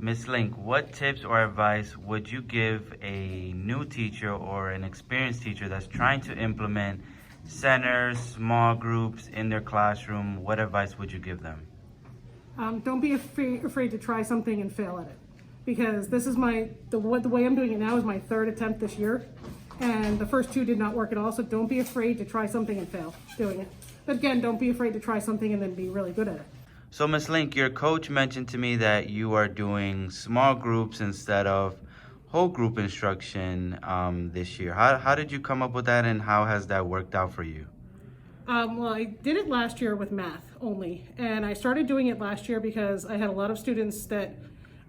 Miss Link, what tips or advice would you give a new teacher or an experienced teacher that's trying to implement centers, small groups in their classroom? What advice would you give them? Don't be afraid to try something and fail at it, because this is the way I'm doing it now is my third attempt this year, and the first two did not work at all. So don't be afraid to try something and fail doing it. But again, don't be afraid to try something and then be really good at it. So, Miss Link, your coach mentioned to me that you are doing small groups instead of whole group instruction this year. How did you come up with that, and how has that worked out for you? Well, I did it last year with math only, and I started doing it last year because I had a lot of students that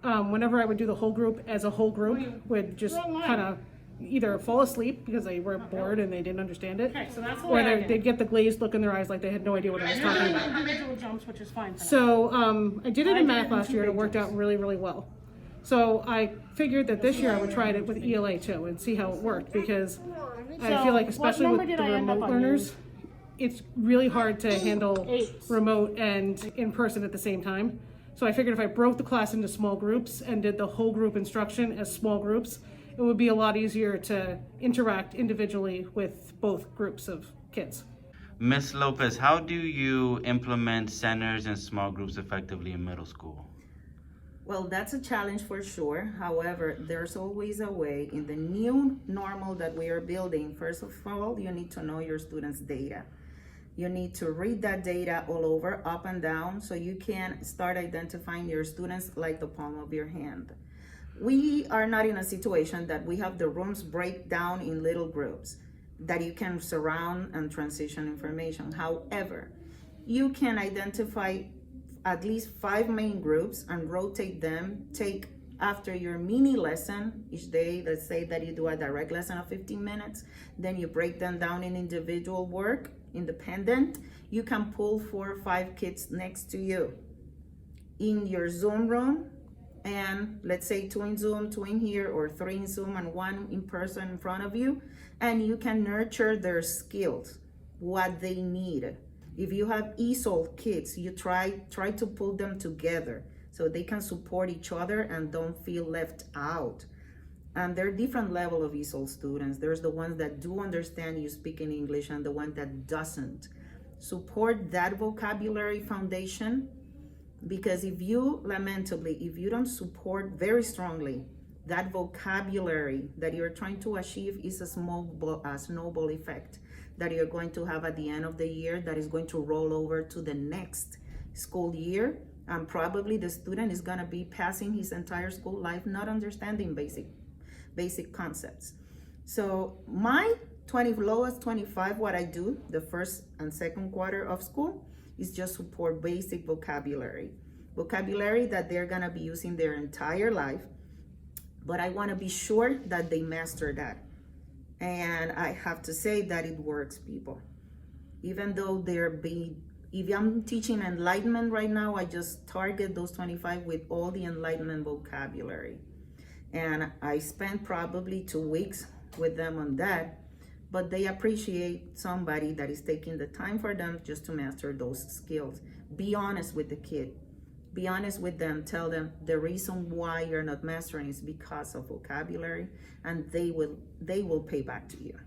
whenever I would do the whole group as a whole group would just kind of either fall asleep because they were bored and they didn't understand it, Okay, so that's the or way I did. they'd get the glazed look in their eyes like they had no idea what I was talking about. Individual jumps, which is fine. So I did it I in did math it in last two year and it big worked out jumps. really, really well. So I figured that this year I would try it with ELA too and see how it worked, because I So, feel like what especially number with did the I end up remote on learners, it's really hard to handle 8. remote and in person at the same time. So I figured if I broke the class into small groups and did the whole group instruction as small groups, it would be a lot easier to interact individually with both groups of kids. Miss Lopez, how do you implement centers and small groups effectively in middle school? Well, that's a challenge for sure. However, there's always a way. In the new normal that we are building, first of all, you need to know your students' data. You need to read that data all over, up and down, so you can start identifying your students like the palm of your hand. We are not in a situation that we have the rooms break down in little groups that you can surround and transition information. However, you can identify at least 5 main groups and rotate them. Take after your mini lesson each day, let's say that you do a direct lesson of 15 minutes, then you break them down in individual work, independent. You can pull 4 or 5 kids next to you in your Zoom room, and let's say 2 in Zoom, 2 in here, or 3 in Zoom and 1 in person in front of you, and you can nurture their skills, what they need. If you have ESOL kids, you try to pull them together so they can support each other and don't feel left out. And there are different levels of ESOL students. There's the ones that do understand you speaking English and the one that doesn't. Support that vocabulary foundation, because if you, lamentably, if you don't support very strongly that vocabulary that you're trying to achieve, is a snowball effect that you're going to have at the end of the year that is going to roll over to the next school year. And probably the student is going to be passing his entire school life not understanding basic concepts. So my lowest 25, what I do the first and second quarter of school is just support basic vocabulary that they're going to be using their entire life. But I want to be sure that they master that. And I have to say that it works, people. Even though if I'm teaching enlightenment right now, I just target those 25 with all the enlightenment vocabulary. And I spent probably 2 weeks with them on that, but they appreciate somebody that is taking the time for them just to master those skills. Be honest with the kid. Be honest with them. Tell them the reason why you're not mastering is because of vocabulary, and they will pay back to you.